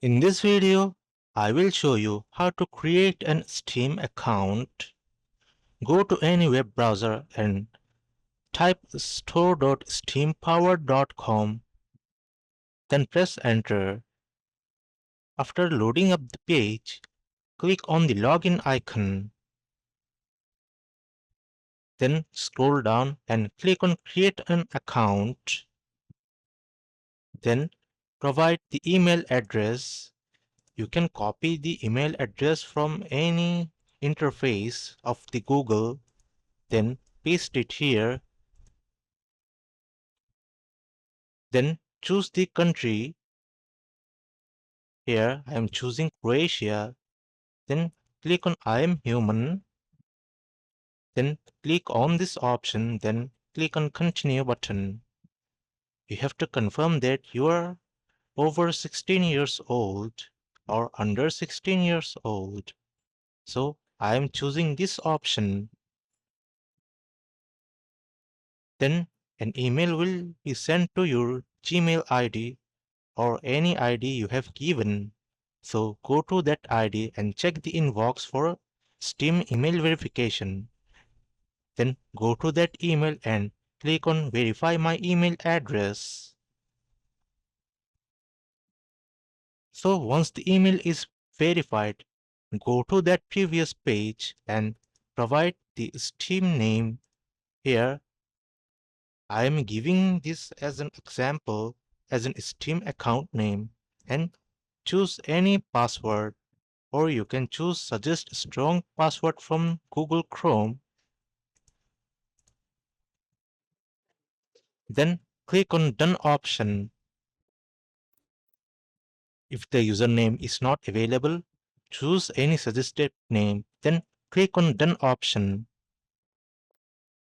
In this video, I will show you how to create an Steam account. Go to any web browser and type store.steampower.com, then press enter. After loading up the page, click on the login icon. Then scroll down and click on create an account. Then provide the email address. You can copy the email address from any interface of the Google, then paste it here. Then choose the country. Here I am choosing Croatia. Then click on I am human. Then click on this option. Then click on continue button. You have to confirm that you are over 16 years old or under 16 years old. So I am choosing this option. Then an email will be sent to your Gmail ID or any ID you have given. So go to that ID and check the inbox for Steam email verification. Then go to that email and click on verify my email address. So once the email is verified, go to that previous page and provide the Steam name. Here I am giving this as an example as an Steam account name, and choose any password, or you can choose suggest strong password from Google Chrome. Then click on done option. If the username is not available, choose any suggested name, then click on done option.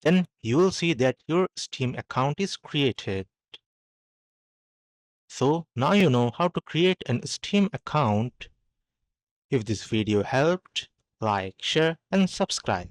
Then you will see that your Steam account is created. So now you know how to create an Steam account. If this video helped, like, share and subscribe.